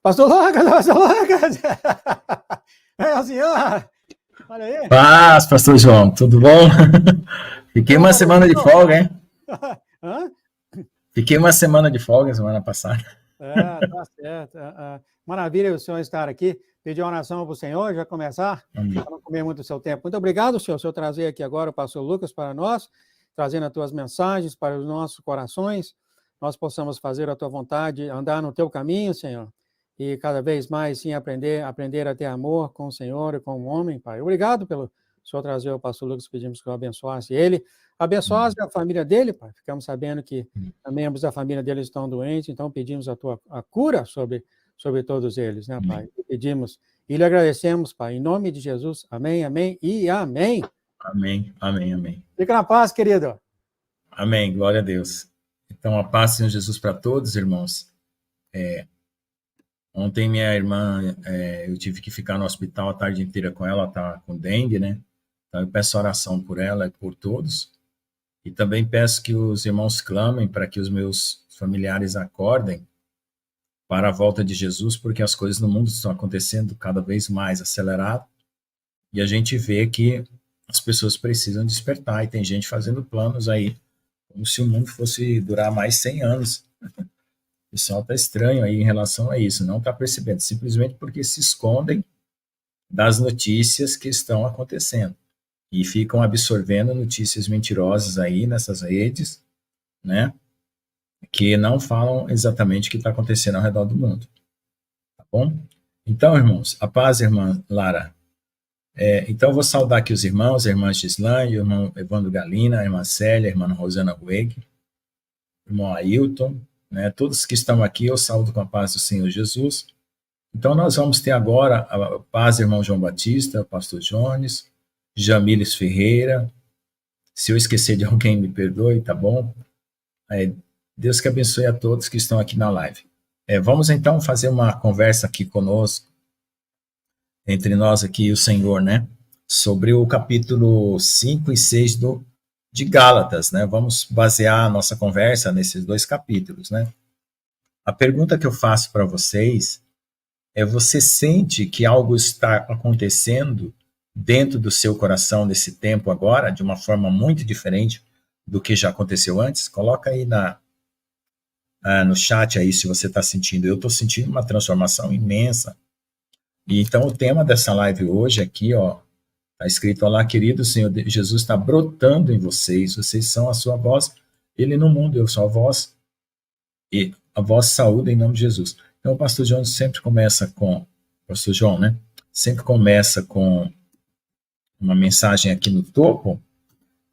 Pastor Lucas, Pastor Lucas! É o senhor! Olha aí! Paz, pastor João, tudo bom? Fiquei uma semana de folga, hein? Hã? Fiquei uma semana de folga semana passada. Tá certo. Maravilha o senhor estar aqui. Pedir uma oração para o senhor, já começar, para não comer muito o seu tempo. Muito obrigado, senhor. O senhor trazer aqui agora o pastor Lucas para nós, trazendo as tuas mensagens para os nossos corações, nós possamos fazer a tua vontade, andar no teu caminho, Senhor, e cada vez mais, sim, aprender a ter amor com o Senhor e com o homem, Pai. Obrigado pelo senhor trazer o pastor Lucas, pedimos que eu abençoasse ele, abençoasse a família dele, Pai. Ficamos sabendo que membros da família dele estão doentes, então pedimos a cura sobre todos eles, né, Pai? E pedimos e lhe agradecemos, Pai, em nome de Jesus. Amém, amém e amém. Amém, amém, amém. Fica na paz, querido. Amém, glória a Deus. Então, a paz, Senhor Jesus, para todos, irmãos. Ontem minha irmã, eu tive que ficar no hospital a tarde inteira com ela, tá com dengue, né? Então, eu peço oração por ela e por todos. E também peço que os irmãos clamem para que os meus familiares acordem para a volta de Jesus, porque as coisas no mundo estão acontecendo cada vez mais acelerado. E a gente vê que as pessoas precisam despertar, e tem gente fazendo planos aí, como se o mundo fosse durar mais 100 anos. O pessoal está estranho aí em relação a isso, não está percebendo, simplesmente porque se escondem das notícias que estão acontecendo e ficam absorvendo notícias mentirosas aí nessas redes, né, que não falam exatamente o que está acontecendo ao redor do mundo, tá bom? Então, irmãos, a paz, irmã Lara. Então, eu vou saudar aqui os irmãos, a irmã Gislaine, o irmão Evandro Galina, a irmã Célia, a irmã Rosana Rueg, o irmão Ailton, né, todos que estão aqui, eu saúdo com a paz do Senhor Jesus. Então, nós vamos ter agora a paz, irmão João Batista, o pastor Jones, Jamílis Ferreira. Se eu esquecer de alguém, me perdoe, tá bom? Deus que abençoe a todos que estão aqui na live. Vamos então fazer uma conversa aqui conosco, entre nós aqui e o Senhor, né? Sobre o capítulo 5 e 6 de Gálatas, né? Vamos basear a nossa conversa nesses dois capítulos, né? A pergunta que eu faço para vocês é: você sente que algo está acontecendo dentro do seu coração nesse tempo agora, de uma forma muito diferente do que já aconteceu antes? Coloca aí no chat aí se você está sentindo. Eu estou sentindo uma transformação imensa. E então o tema dessa live hoje aqui, ó, está escrito: olá, querido, Senhor Jesus está brotando em vocês, vocês são a sua voz, Ele no mundo, eu sou a voz, e a voz saúde em nome de Jesus. Então o pastor João sempre começa com, pastor João, né, sempre começa com uma mensagem aqui no topo,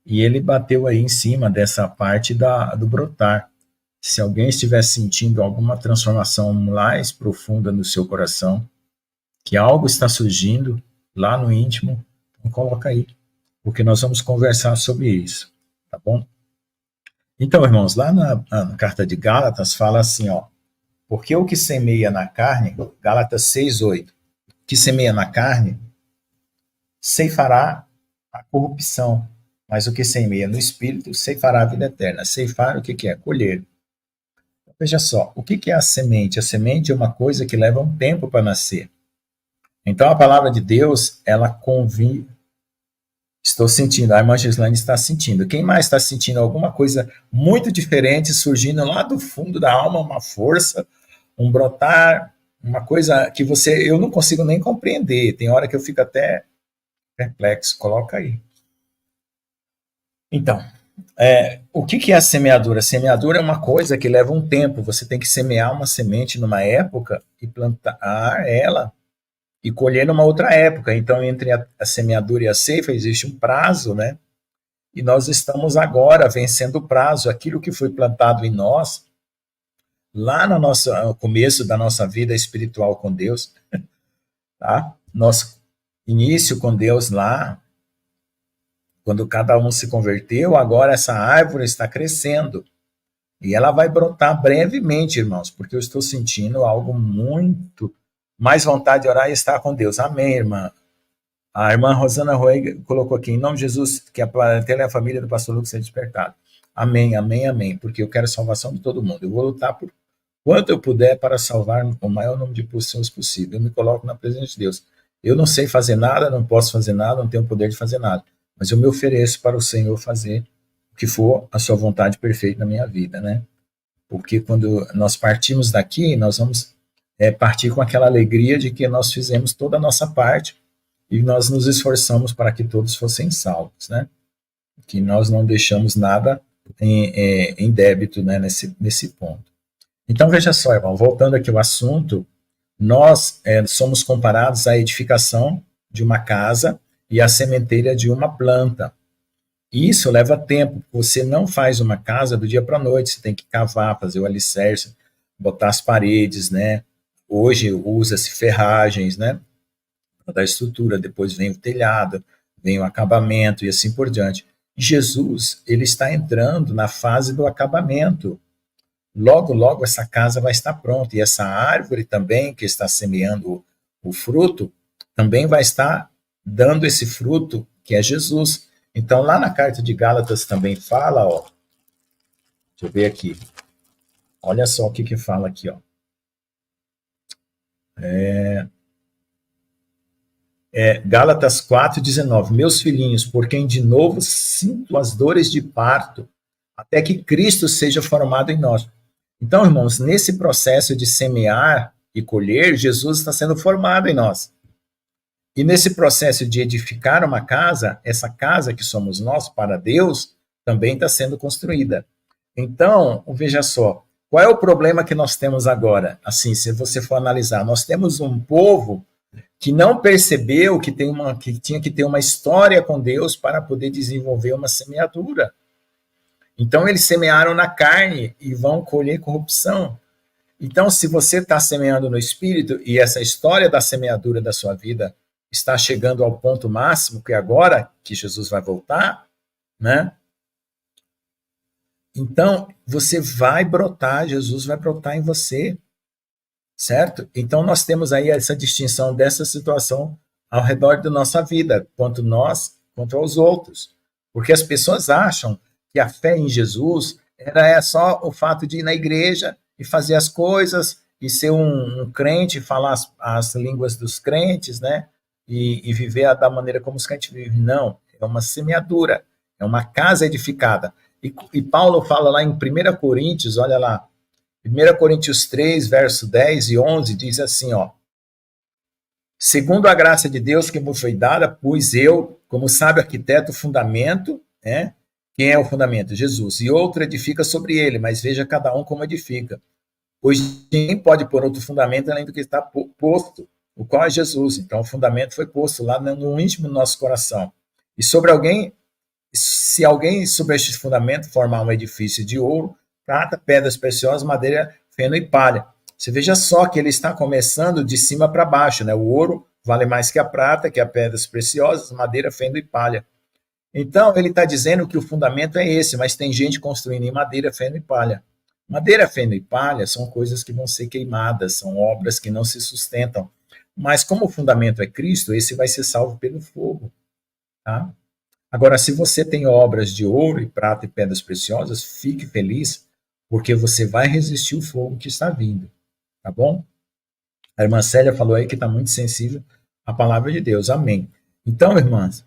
e ele bateu aí em cima dessa parte do brotar. Se alguém estiver sentindo alguma transformação mais profunda no seu coração, que algo está surgindo lá no íntimo, então coloca aí, porque nós vamos conversar sobre isso, tá bom? Então, irmãos, lá na carta de Gálatas fala assim, ó: porque o que semeia na carne, Gálatas 6:8, o que semeia na carne ceifará a corrupção, mas o que semeia no espírito ceifará a vida eterna. Ceifar, o que é? Colher. Então, veja só, o que é a semente? A semente é uma coisa que leva um tempo para nascer. Então, a palavra de Deus, ela convém. Estou sentindo, a irmã Gislaine está sentindo. Quem mais está sentindo alguma coisa muito diferente surgindo lá do fundo da alma, uma força, um brotar, uma coisa que eu não consigo nem compreender. Tem hora que eu fico até perplexo. Coloca aí. Então, o que é a semeadura? A semeadura é uma coisa que leva um tempo. Você tem que semear uma semente numa época e plantar ela e colher numa outra época. Então, entre a semeadura e a ceifa existe um prazo, né? E nós estamos agora vencendo o prazo. Aquilo que foi plantado em nós, lá no começo da nossa vida espiritual com Deus, tá? Nosso início com Deus lá, quando cada um se converteu, agora essa árvore está crescendo. E ela vai brotar brevemente, irmãos, porque eu estou sentindo algo muito mais vontade de orar e estar com Deus. Amém, irmã. A irmã Rosana Roeg colocou aqui: em nome de Jesus, que a parentela e a família do pastor Lucas seja despertada. Amém, amém, amém, porque eu quero a salvação de todo mundo. Eu vou lutar quanto eu puder para salvar o maior número de pessoas possível. Eu me coloco na presença de Deus. Eu não sei fazer nada, não posso fazer nada, não tenho o poder de fazer nada, mas eu me ofereço para o Senhor fazer o que for a sua vontade perfeita na minha vida, né? Porque quando nós partimos daqui, nós vamos partir com aquela alegria de que nós fizemos toda a nossa parte e nós nos esforçamos para que todos fossem salvos, né? Que nós não deixamos nada em débito, né, nesse ponto. Então, veja só, irmão, voltando aqui ao assunto, nós somos comparados à edificação de uma casa e à sementeira de uma planta. E isso leva tempo. Você não faz uma casa do dia para a noite, você tem que cavar, fazer o alicerce, botar as paredes, né? Hoje usa-se ferragens, né? Para dar estrutura, depois vem o telhado, vem o acabamento e assim por diante. Jesus, ele está entrando na fase do acabamento. Logo, logo essa casa vai estar pronta. E essa árvore também, que está semeando o fruto, também vai estar dando esse fruto, que é Jesus. Então, lá na carta de Gálatas também fala, ó, deixa eu ver aqui. Olha só o que fala aqui, ó. Gálatas 4,19. Meus filhinhos, por quem de novo sinto as dores de parto, até que Cristo seja formado em nós. Então, irmãos, nesse processo de semear e colher, Jesus está sendo formado em nós. E nesse processo de edificar uma casa, essa casa que somos nós para Deus, também está sendo construída. Então, veja só, qual é o problema que nós temos agora? Assim, se você for analisar, nós temos um povo que não percebeu que tinha que ter uma história com Deus para poder desenvolver uma semeadura. Então, eles semearam na carne e vão colher corrupção. Então, se você está semeando no Espírito e essa história da semeadura da sua vida está chegando ao ponto máximo, que é agora que Jesus vai voltar, né? Então, você vai brotar, Jesus vai brotar em você, certo? Então, nós temos aí essa distinção dessa situação ao redor da nossa vida, quanto nós, quanto aos outros. Porque as pessoas acham que a fé em Jesus é só o fato de ir na igreja e fazer as coisas, e ser um crente, falar as línguas dos crentes, né? E viver da maneira como os crentes vivem. Não, é uma semeadura, é uma casa edificada. E Paulo fala lá em 1 Coríntios, olha lá, 1 Coríntios 3, verso 10 e 11, diz assim, ó, segundo a graça de Deus que me foi dada, pus eu, como sábio arquiteto, o fundamento, né? Quem é o fundamento? Jesus. E outro edifica sobre ele, mas veja cada um como edifica. Pois ninguém pode pôr outro fundamento além do que está posto, o qual é Jesus. Então, o fundamento foi posto lá no íntimo do nosso coração. E se alguém sobre este fundamento formar um edifício de ouro, prata, pedras preciosas, madeira, feno e palha. Você veja só que ele está começando de cima para baixo, né? O ouro vale mais que a prata, que as pedras preciosas, madeira, feno e palha. Então, ele está dizendo que o fundamento é esse, mas tem gente construindo em madeira, feno e palha. Madeira, feno e palha são coisas que vão ser queimadas, são obras que não se sustentam. Mas como o fundamento é Cristo, esse vai ser salvo pelo fogo. Tá? Agora, se você tem obras de ouro e prata e pedras preciosas, fique feliz, porque você vai resistir o fogo que está vindo. Tá bom? A irmã Célia falou aí que está muito sensível à palavra de Deus. Amém. Então, irmãs,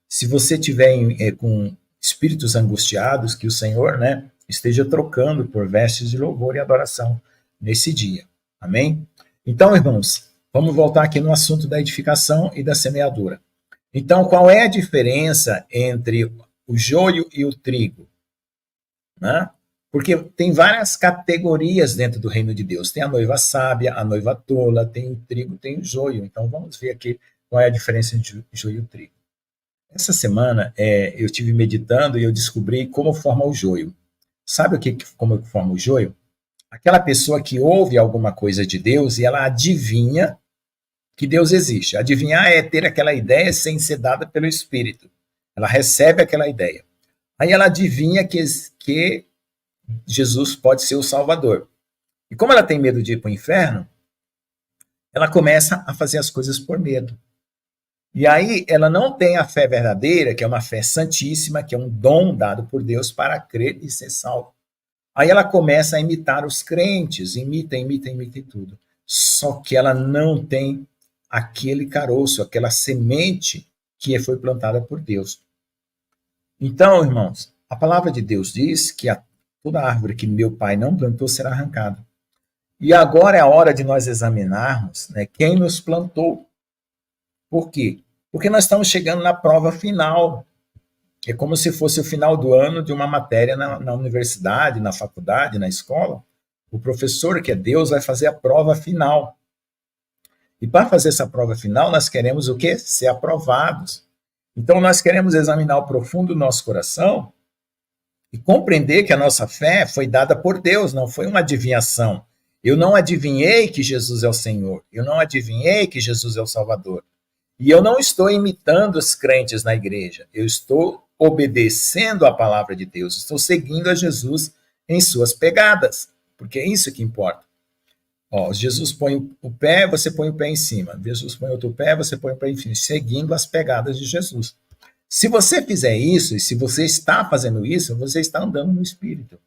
se você tiver com espíritos angustiados, que o Senhor, né, esteja trocando por vestes de louvor e adoração nesse dia. Amém? Então, irmãos, vamos voltar aqui no assunto da edificação e da semeadura. Então, qual é a diferença entre o joio e o trigo? Né? Porque tem várias categorias dentro do reino de Deus. Tem a noiva sábia, a noiva tola, tem o trigo, tem o joio. Então, vamos ver aqui qual é a diferença entre o joio e o trigo. Essa semana, eu estive meditando e eu descobri como forma o joio. Sabe como forma o joio? Aquela pessoa que ouve alguma coisa de Deus e ela adivinha que Deus existe. Adivinhar é ter aquela ideia sem ser dada pelo Espírito. Ela recebe aquela ideia. Aí ela adivinha que Jesus pode ser o Salvador. E como ela tem medo de ir para o inferno, ela começa a fazer as coisas por medo. E aí ela não tem a fé verdadeira, que é uma fé santíssima, que é um dom dado por Deus para crer e ser salvo. Aí ela começa a imitar os crentes, imita e tudo. Só que ela não tem aquele caroço, aquela semente que foi plantada por Deus. Então, irmãos, a palavra de Deus diz que toda árvore que meu pai não plantou será arrancada. E agora é a hora de nós examinarmos, né, quem nos plantou. Por quê? Porque nós estamos chegando na prova final. É como se fosse o final do ano de uma matéria na universidade, na faculdade, na escola. O professor, que é Deus, vai fazer a prova final. E para fazer essa prova final, nós queremos o quê? Ser aprovados. Então, nós queremos examinar o profundo do nosso coração e compreender que a nossa fé foi dada por Deus, não foi uma adivinhação. Eu não adivinhei que Jesus é o Senhor. Eu não adivinhei que Jesus é o Salvador. E eu não estou imitando os crentes na igreja. Eu estou obedecendo a palavra de Deus. Estou seguindo a Jesus em suas pegadas. Porque é isso que importa. Ó, Jesus põe o pé, você põe o pé em cima. Jesus põe outro pé, você põe o pé em cima. Seguindo as pegadas de Jesus. Se você fizer isso, e se você está fazendo isso, você está andando no Espírito.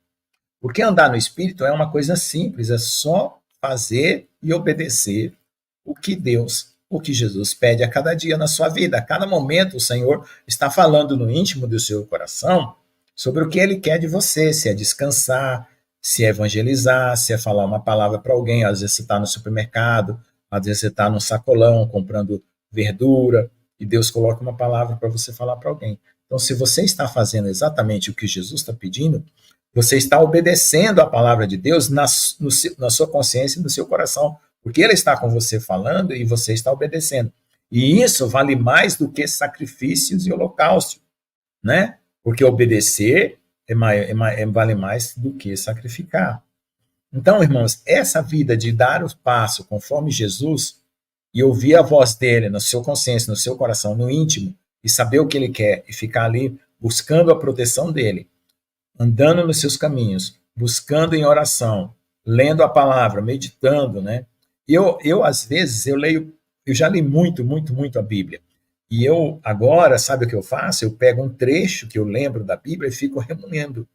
Porque andar no Espírito é uma coisa simples, é só fazer e obedecer o que Deus, o que Jesus pede a cada dia na sua vida. A cada momento o Senhor está falando no íntimo do seu coração sobre o que Ele quer de você, se é descansar, se é evangelizar, se é falar uma palavra para alguém. Às vezes você está no supermercado, às vezes você está no sacolão comprando verdura, e Deus coloca uma palavra para você falar para alguém. Então, se você está fazendo exatamente o que Jesus está pedindo, você está obedecendo a palavra de Deus na sua consciência e no seu coração, porque Ele está com você falando e você está obedecendo. E isso vale mais do que sacrifícios e holocausto, né? Porque obedecer vale mais do que sacrificar. Então, irmãos, essa vida de dar o passo conforme Jesus e ouvir a voz dele na sua consciência, no seu coração, no íntimo, e saber o que ele quer e ficar ali buscando a proteção dele, andando nos seus caminhos, buscando em oração, lendo a palavra, meditando, né? Eu às vezes, eu já li muito a Bíblia. E eu, agora, sabe o que eu faço? Eu pego um trecho que eu lembro da Bíblia e fico remoendo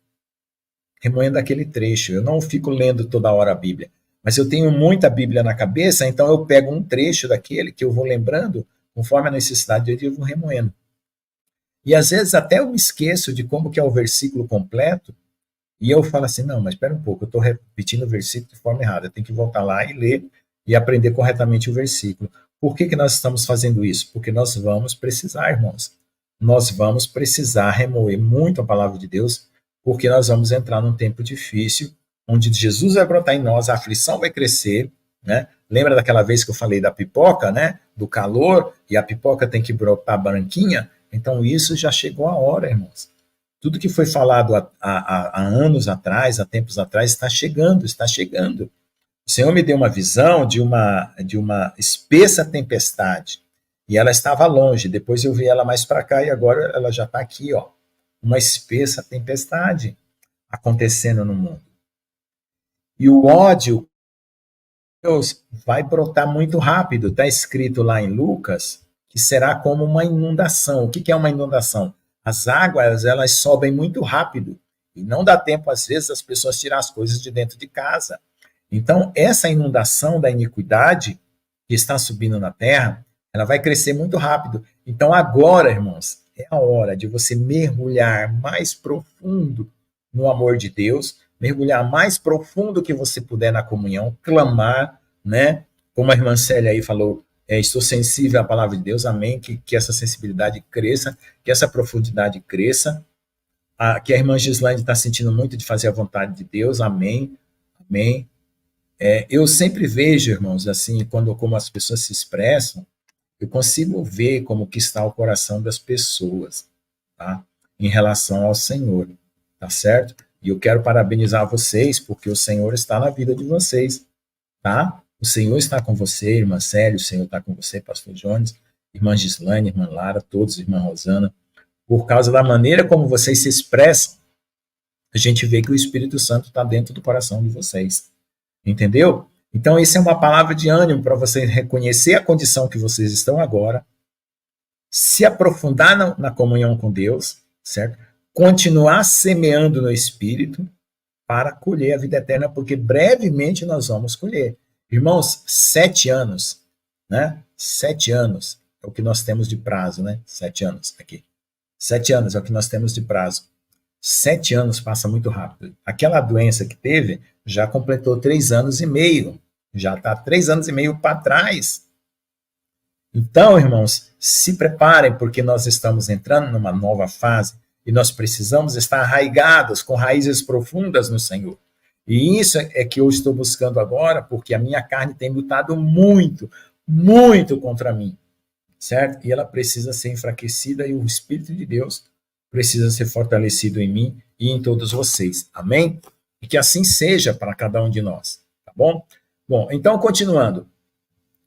aquele trecho. Eu não fico lendo toda hora a Bíblia. Mas eu tenho muita Bíblia na cabeça, então eu pego um trecho daquele que eu vou lembrando, conforme a necessidade de eu vou remoendo. E às vezes até eu me esqueço de como que é o versículo completo, e eu falo assim, não, mas espera um pouco, eu estou repetindo o versículo de forma errada, eu tenho que voltar lá e ler e aprender corretamente o versículo. Por que nós estamos fazendo isso? Porque nós vamos precisar, irmãos. Nós vamos precisar remoer muito a palavra de Deus, porque nós vamos entrar num tempo difícil, onde Jesus vai brotar em nós, a aflição vai crescer, né? Lembra daquela vez que eu falei da pipoca, né? Do calor, e a pipoca tem que brotar branquinha? Então isso já chegou a hora, irmãos. Tudo que foi falado há anos atrás, há tempos atrás, está chegando, está chegando. O Senhor me deu uma visão de uma espessa tempestade, e ela estava longe, depois eu vi ela mais para cá, e agora ela já está aqui, ó. Uma espessa tempestade acontecendo no mundo. E o ódio, Deus, vai brotar muito rápido. Está escrito lá em Lucas que será como uma inundação. O que é uma inundação? As águas, elas sobem muito rápido. E não dá tempo, às vezes, as pessoas tirar as coisas de dentro de casa. Então, essa inundação da iniquidade que está subindo na terra, ela vai crescer muito rápido. Então, agora, irmãos, é a hora de você mergulhar mais profundo no amor de Deus, mergulhar mais profundo que você puder na comunhão, clamar, né? Como a irmã Célia aí falou, estou sensível à palavra de Deus, amém, que essa sensibilidade cresça, que essa profundidade cresça, que a irmã Gislaine está sentindo muito de fazer a vontade de Deus, amém, amém. Eu sempre vejo, irmãos, assim, como as pessoas se expressam, eu consigo ver como que está o coração das pessoas, tá? Em relação ao Senhor, tá certo? E eu quero parabenizar vocês, porque o Senhor está na vida de vocês, tá? O Senhor está com você, irmã Célia, o Senhor está com você, pastor Jones, irmã Gislaine, irmã Lara, todos, irmã Rosana. Por causa da maneira como vocês se expressam, a gente vê que o Espírito Santo está dentro do coração de vocês. Entendeu? Então, isso é uma palavra de ânimo para vocês reconhecer a condição que vocês estão agora, se aprofundar na comunhão com Deus, certo? Continuar semeando no Espírito, para colher a vida eterna, porque brevemente nós vamos colher. Irmãos, 7 anos, né? 7 anos é o que nós temos de prazo, né? 7 anos aqui. 7 anos é o que nós temos de prazo. 7 anos passa muito rápido. Aquela doença que teve já completou 3 anos e meio. Já está 3 anos e meio para trás. Então, irmãos, se preparem, porque nós estamos entrando numa nova fase e nós precisamos estar arraigados, com raízes profundas no Senhor. E isso é que eu estou buscando agora, porque a minha carne tem lutado muito, muito contra mim, certo? E ela precisa ser enfraquecida e o Espírito de Deus precisa ser fortalecido em mim e em todos vocês. Amém? E que assim seja para cada um de nós, tá bom? Bom, então, continuando.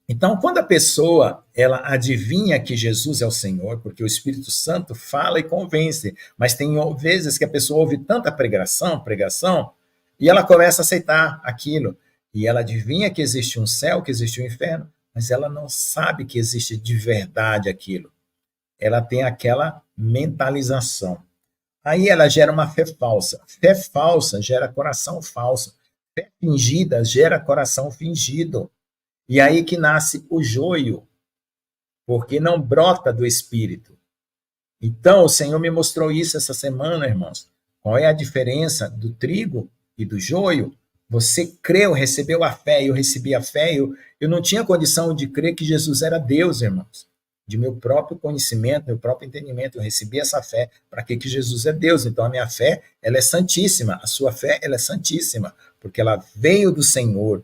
Então, quando a pessoa, ela adivinha que Jesus é o Senhor, porque o Espírito Santo fala e convence, mas tem vezes que a pessoa ouve tanta pregação, e ela começa a aceitar aquilo, e ela adivinha que existe um céu, que existe um inferno, mas ela não sabe que existe de verdade aquilo. Ela tem aquela mentalização. Aí ela gera uma fé falsa. Fé falsa gera coração falso. Fé fingida gera coração fingido. E aí que nasce o joio, porque não brota do Espírito. Então, o Senhor me mostrou isso essa semana, irmãos. Qual é a diferença do trigo e do joio? Você creu, recebeu a fé, eu recebi a fé, eu não tinha condição de crer que Jesus era Deus, irmãos. De meu próprio conhecimento, meu próprio entendimento, eu recebi essa fé para que Jesus é Deus. Então, a minha fé, ela é santíssima. A sua fé, ela é santíssima, porque ela veio do Senhor.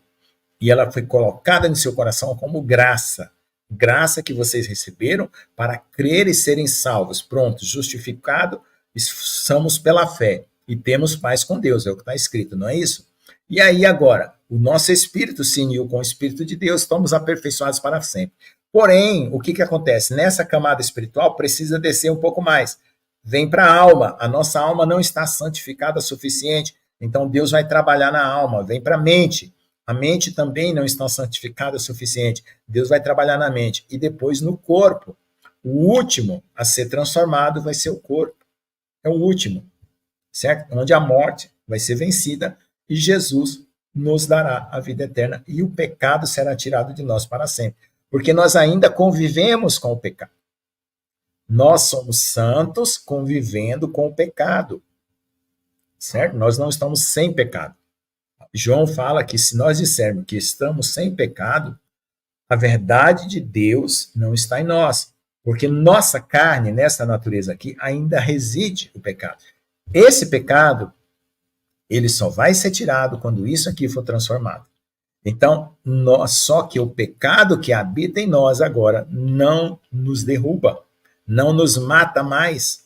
E ela foi colocada no seu coração como graça. Graça que vocês receberam para crer e serem salvos. Pronto, justificado, somos pela fé. E temos paz com Deus, é o que está escrito, não é isso? E aí agora, o nosso espírito se uniu com o Espírito de Deus, estamos aperfeiçoados para sempre. Porém, o que acontece? Nessa camada espiritual precisa descer um pouco mais. Vem para a alma. A nossa alma não está santificada o suficiente. Então Deus vai trabalhar na alma. Vem para a mente. A mente também não está santificada o suficiente. Deus vai trabalhar na mente. E depois no corpo. O último a ser transformado vai ser o corpo. É o último, certo? Onde a morte vai ser vencida e Jesus nos dará a vida eterna e o pecado será tirado de nós para sempre. Porque nós ainda convivemos com o pecado. Nós somos santos convivendo com o pecado, certo? Nós não estamos sem pecado. João fala que se nós dissermos que estamos sem pecado, a verdade de Deus não está em nós, porque nossa carne, nessa natureza aqui, ainda reside o pecado. Esse pecado, ele só vai ser tirado quando isso aqui for transformado. Então, só que o pecado que habita em nós agora não nos derruba, não nos mata mais,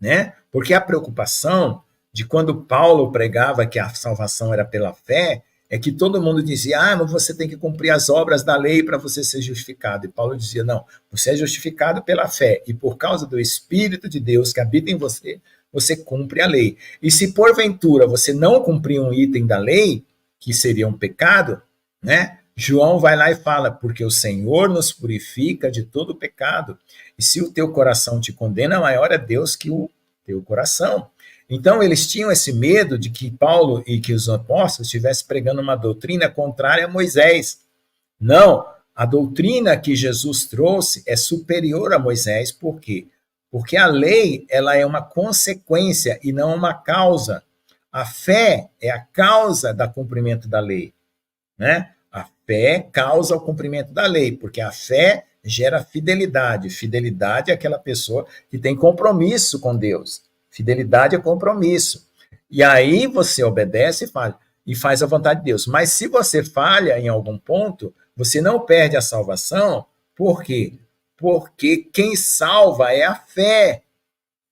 né? Porque a preocupação de quando Paulo pregava que a salvação era pela fé, é que todo mundo dizia, mas você tem que cumprir as obras da lei para você ser justificado. E Paulo dizia, não, você é justificado pela fé, e por causa do Espírito de Deus que habita em você, você cumpre a lei. E se porventura você não cumprir um item da lei, que seria um pecado, né? João vai lá e fala, porque o Senhor nos purifica de todo pecado. E se o teu coração te condena, maior é Deus que o teu coração. Então, eles tinham esse medo de que Paulo e que os apóstolos estivessem pregando uma doutrina contrária a Moisés. Não, a doutrina que Jesus trouxe é superior a Moisés. Por quê? Porque a lei, ela é uma consequência e não uma causa. A fé é a causa do cumprimento da lei, né? A fé causa o cumprimento da lei, porque a fé gera fidelidade. Fidelidade é aquela pessoa que tem compromisso com Deus. Fidelidade é compromisso. E aí você obedece e faz a vontade de Deus. Mas se você falha em algum ponto, você não perde a salvação. Por quê? Porque quem salva é a fé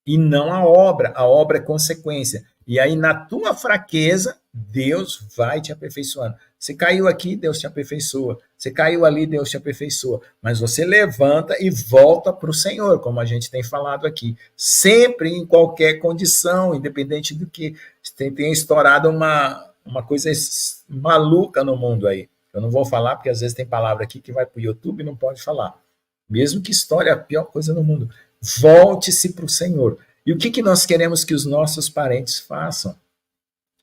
e não a obra. A obra é consequência. E aí, na tua fraqueza, Deus vai te aperfeiçoando. Você caiu aqui, Deus te aperfeiçoa. Você caiu ali, Deus te aperfeiçoa. Mas você levanta e volta para o Senhor, como a gente tem falado aqui. Sempre, em qualquer condição, independente do que tenha estourado uma coisa maluca no mundo aí. Eu não vou falar, porque às vezes tem palavra aqui que vai para o YouTube e não pode falar. Mesmo que estoure a pior coisa no mundo. Volte-se para o Senhor. E o que nós queremos que os nossos parentes façam?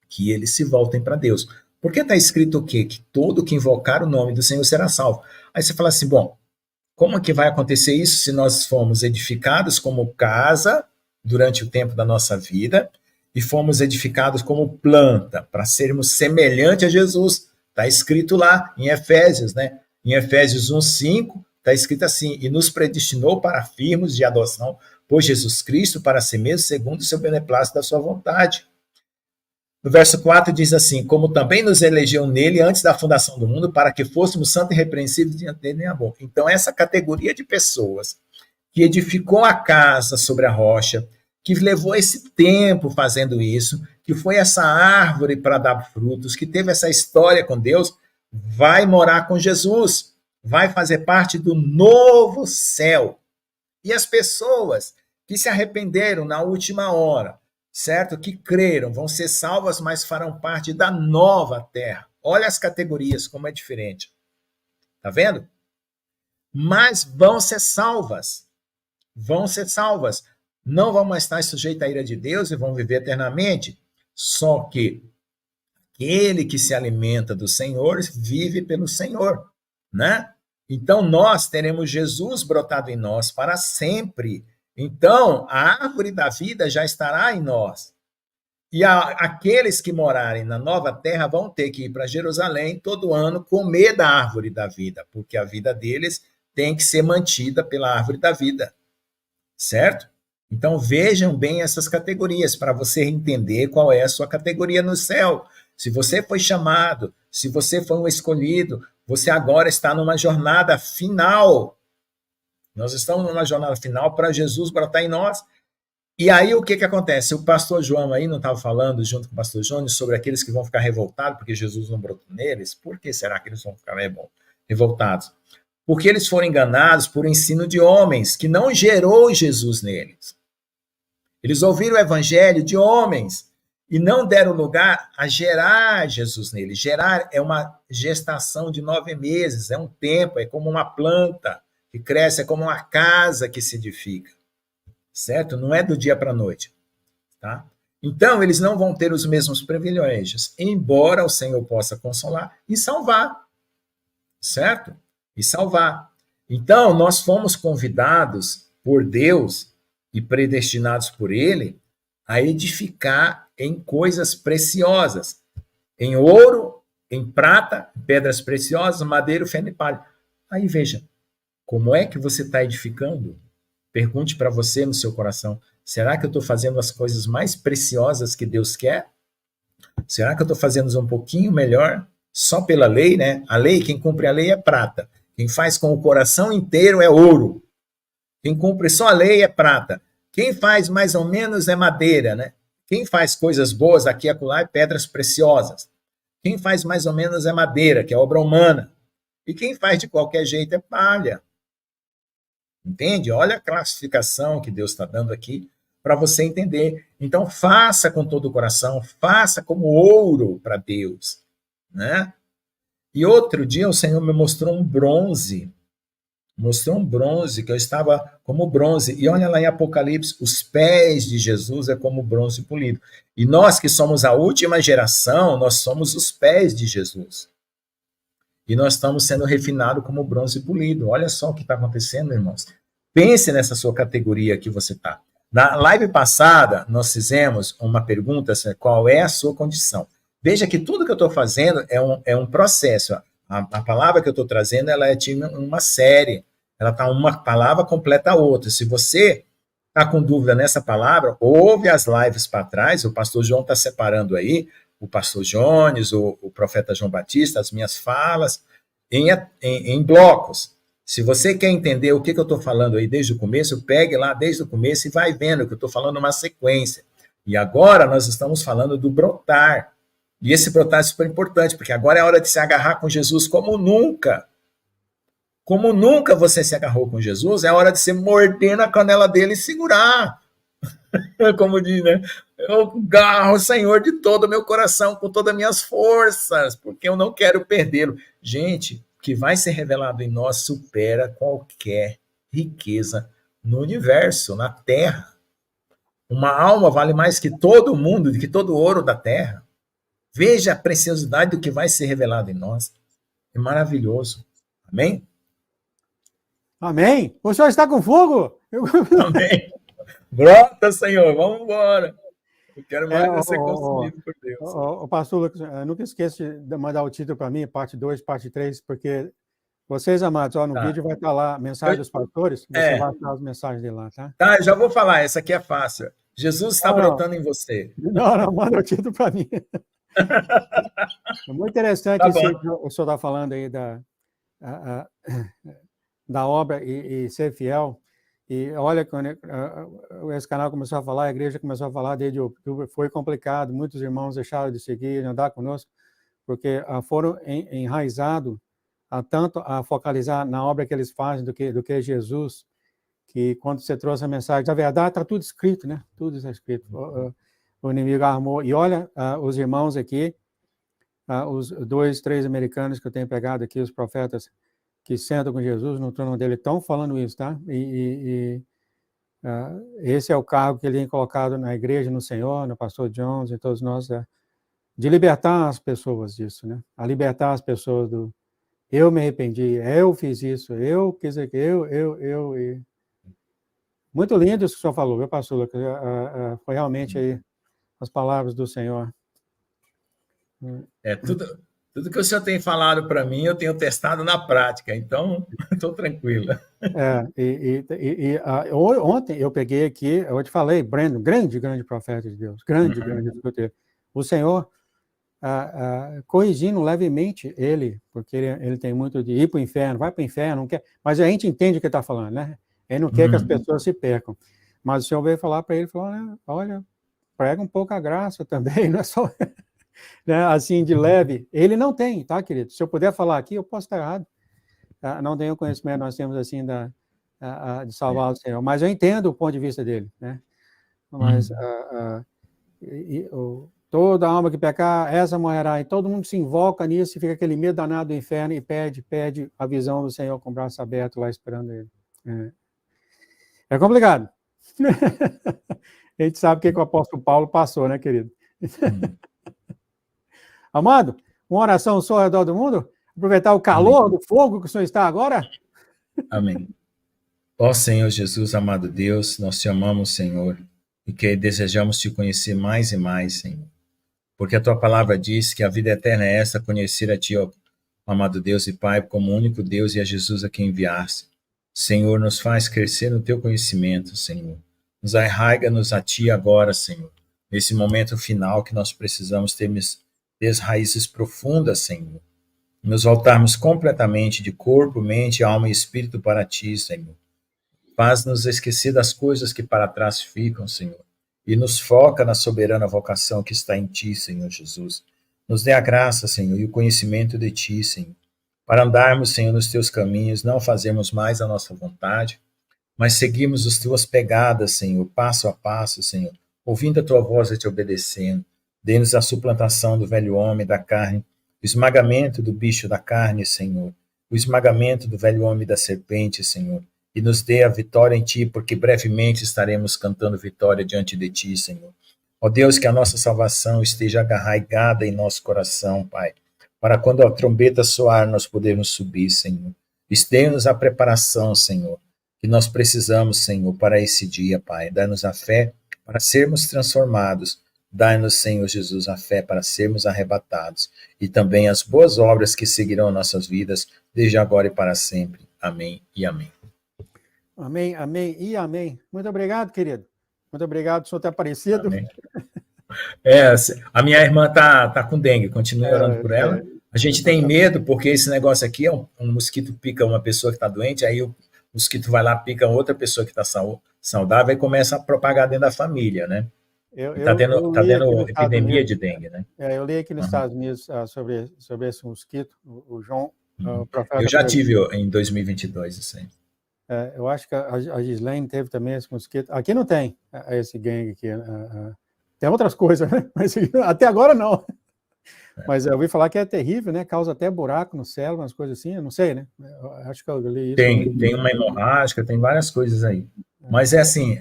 que eles se voltem para Deus. Porque está escrito o quê? Que todo que invocar o nome do Senhor será salvo. Aí você fala assim, bom, como que vai acontecer isso se nós fomos edificados como casa durante o tempo da nossa vida e fomos edificados como planta para sermos semelhantes a Jesus? Está escrito lá em Efésios, né? Em Efésios 1:5, está escrito assim, e nos predestinou para firmos de adoção por Jesus Cristo para si mesmo, segundo o seu beneplácito da sua vontade. No verso 4 diz assim, como também nos elegeu nele antes da fundação do mundo, para que fôssemos santos e irrepreensíveis diante dele em amor. Então, essa categoria de pessoas que edificou a casa sobre a rocha, que levou esse tempo fazendo isso, que foi essa árvore para dar frutos, que teve essa história com Deus, vai morar com Jesus, vai fazer parte do novo céu. E as pessoas que se arrependeram na última hora, certo? Que creram, vão ser salvas, mas farão parte da nova terra. Olha as categorias, como é diferente. Tá vendo? Mas vão ser salvas. Vão ser salvas. Não vão mais estar sujeitas à ira de Deus e vão viver eternamente. Só que aquele que se alimenta do Senhor vive pelo Senhor, né? Então nós teremos Jesus brotado em nós para sempre. Então a árvore da vida já estará em nós. E aqueles que morarem na nova terra vão ter que ir para Jerusalém todo ano comer da árvore da vida, porque a vida deles tem que ser mantida pela árvore da vida, certo? Então vejam bem essas categorias para você entender qual é a sua categoria no céu. Se você foi chamado, se você foi um escolhido, você agora está numa jornada final. Nós estamos numa jornada final para Jesus brotar em nós. E aí o que acontece? O pastor João aí não estava falando junto com o pastor Jones sobre aqueles que vão ficar revoltados porque Jesus não brotou neles? Por que será que eles vão ficar revoltados? Porque eles foram enganados por ensino de homens que não gerou Jesus neles. Eles ouviram o evangelho de homens e não deram lugar a gerar Jesus neles. Gerar é uma gestação de 9 meses, é um tempo, é como uma planta que cresce, é como uma casa que se edifica, certo? Não é do dia para a noite, tá? Então, eles não vão ter os mesmos privilégios, embora o Senhor possa consolar e salvar, certo? E salvar. Então, nós fomos convidados por Deus e predestinados por Ele a edificar em coisas preciosas, em ouro, em prata, pedras preciosas, madeira, feno e palha. Aí veja, como é que você está edificando? Pergunte para você no seu coração, será que eu estou fazendo as coisas mais preciosas que Deus quer? Será que eu estou fazendo um pouquinho melhor? Só pela lei, né? A lei, quem cumpre a lei é prata. Quem faz com o coração inteiro é ouro. Quem cumpre só a lei é prata. Quem faz mais ou menos é madeira, né? Quem faz coisas boas aqui e acolá é pedras preciosas. Quem faz mais ou menos é madeira, que é obra humana. E quem faz de qualquer jeito é palha. Entende? Olha a classificação que Deus está dando aqui para você entender. Então, faça com todo o coração, faça como ouro para Deus, né? E outro dia o Senhor me mostrou um bronze que eu estava como bronze. E olha lá em Apocalipse, os pés de Jesus é como bronze polido. E nós que somos a última geração, nós somos os pés de Jesus. E nós estamos sendo refinados como bronze polido. Olha só o que está acontecendo, irmãos. Pense nessa sua categoria que você está. Na live passada, nós fizemos uma pergunta, assim, qual é a sua condição? Veja que tudo que eu estou fazendo é um processo. A palavra que eu estou trazendo, ela é de uma série. Ela está uma palavra completa a outra. Se você está com dúvida nessa palavra, ouve as lives para trás. O pastor João está separando aí, o pastor Jones, o profeta João Batista, as minhas falas, em blocos. Se você quer entender o que eu estou falando aí desde o começo, pegue lá desde o começo e vai vendo que eu estou falando uma sequência. E agora nós estamos falando do brotar. E esse brotar é super importante, porque agora é a hora de se agarrar com Jesus como nunca. Como nunca você se agarrou com Jesus, é a hora de você morder na canela dele e segurar. Como diz, né? Eu agarro o Senhor de todo o meu coração, com todas as minhas forças, porque eu não quero perdê-lo. Gente, o que vai ser revelado em nós supera qualquer riqueza no universo, na terra. Uma alma vale mais que todo mundo, que todo ouro da terra. Veja a preciosidade do que vai ser revelado em nós. É maravilhoso. Amém? Amém? O senhor está com fogo? Amém. Brota, Senhor, vamos embora. Eu quero É, mais ser consumido por Deus. o pastor Lucas, nunca esqueça de mandar o título para mim, parte 2, parte 3, porque vocês, amados, no vídeo vai estar lá, mensagem dos pastores, você vai achar as mensagens dele lá, tá? Tá, eu já vou falar, essa aqui é fácil. Jesus está brotando em você. Não, manda o título para mim. É muito interessante Tá isso bom. que o senhor está falando aí da obra e ser fiel. E olha, quando esse canal começou a falar, a igreja começou a falar desde outubro, foi complicado, muitos irmãos deixaram de seguir, de andar conosco, porque foram enraizados tanto a focalizar na obra que eles fazem do que Jesus, que quando você trouxe a mensagem da verdade, está tudo escrito, né? Tudo está escrito. O inimigo armou. E olha, os irmãos aqui, os 2, 3 americanos que eu tenho pegado aqui, os profetas que sentam com Jesus no trono dele, estão falando isso, tá? Esse é o cargo que ele tem colocado na igreja, no Senhor, no pastor Jones, e todos nós, de libertar as pessoas disso, né? A libertar as pessoas do eu me arrependi, eu fiz isso, eu quis dizer que eu. Muito lindo isso que o senhor falou, viu, pastor Lucas? Foi realmente aí as palavras do Senhor. Tudo que o senhor tem falado para mim, eu tenho testado na prática, então estou tranquila. Ontem eu peguei aqui, eu te falei, Brandon, grande profeta de Deus, grande escuteiro. O Senhor corrigindo levemente ele, porque ele tem muito de ir para o inferno, vai para o inferno, não quer, mas a gente entende o que ele está falando, né? Ele não quer que as pessoas se percam. Mas o Senhor veio falar para ele, falou, olha, prega um pouco a graça também, não é só né, assim de leve. Ele não tem, tá, querido? Se eu puder falar aqui, eu posso estar errado. Não tenho conhecimento, nós temos assim de salvar o Senhor, mas eu entendo o ponto de vista dele, né? Mas toda alma que pecar, essa morrerá, e todo mundo se invoca nisso e fica aquele medo danado do inferno e pede a visão do Senhor com o braço aberto lá esperando ele. É complicado. A gente sabe o que o apóstolo Paulo passou, né, querido? Amado, uma oração só ao redor do mundo? Aproveitar o calor do fogo que o Senhor está agora? Amém. Ó Senhor Jesus, amado Deus, nós te amamos, Senhor, e que desejamos te conhecer mais e mais, Senhor. Porque a tua palavra diz que a vida eterna é essa, conhecer a ti, ó amado Deus e Pai, como único Deus e a Jesus a quem enviaste. Senhor, nos faz crescer no teu conhecimento, Senhor. Nos arraiga-nos a ti agora, Senhor. Nesse momento final que nós precisamos ter raízes profundas, Senhor. Nos voltarmos completamente de corpo, mente, alma e espírito para ti, Senhor. Faz-nos esquecer das coisas que para trás ficam, Senhor. E nos foca na soberana vocação que está em ti, Senhor Jesus. Nos dê a graça, Senhor, e o conhecimento de ti, Senhor. Para andarmos, Senhor, nos teus caminhos, não fazermos mais a nossa vontade, mas seguirmos as tuas pegadas, Senhor, passo a passo, Senhor, ouvindo a tua voz e te obedecendo. Dê-nos a suplantação do velho homem, da carne, o esmagamento do bicho da carne, Senhor, o esmagamento do velho homem da serpente, Senhor, e nos dê a vitória em ti, porque brevemente estaremos cantando vitória diante de ti, Senhor. Ó Deus, que a nossa salvação esteja arraigada em nosso coração, Pai, para quando a trombeta soar, nós podermos subir, Senhor. Dê-nos a preparação, Senhor, que nós precisamos, Senhor, para esse dia, Pai. Dá-nos a fé para sermos transformados. Dá-nos, Senhor Jesus, a fé para sermos arrebatados. E também as boas obras que seguirão nossas vidas, desde agora e para sempre. Amém e amém. Amém, amém e amém. Muito obrigado, querido. Muito obrigado por o senhor ter aparecido. Amém. A minha irmã tá com dengue, continue orando por ela. A gente tem medo, porque esse negócio aqui é um mosquito pica uma pessoa que está doente, aí o mosquito vai lá, pica outra pessoa que está saudável e começa a propagar dentro da família, né? Está tendo epidemia de dengue, né? Eu li aqui nos Estados Unidos sobre esse mosquito, o João, o profeta. Eu já tive em 2022, isso aí. Eu acho que a Gislaine teve também esse mosquito. Aqui não tem esse gangue aqui. Tem outras coisas, né? Mas até agora não. Mas eu ouvi falar que é terrível, né? Causa até buraco no cérebro, umas coisas assim. Eu não sei, né? Eu acho que eu li isso. Tem uma hemorrágica, tem várias coisas aí. Mas é assim,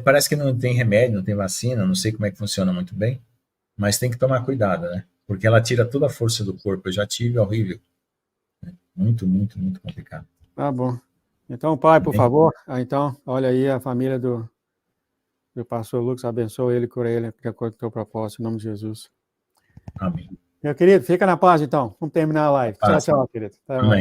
parece que não tem remédio, não tem vacina, não sei como é que funciona muito bem. Mas tem que tomar cuidado, né? Porque ela tira toda a força do corpo. Eu já tive, é horrível. Muito, muito, muito complicado. Tá bom. Então, pai, por favor, então, olha aí a família do pastor Lucas, abençoa ele, cura ele, de acordo com o teu propósito, em nome de Jesus. Amém. Meu querido, fica na paz, então. Vamos terminar a live. Tchau, tchau, querido. Até mais.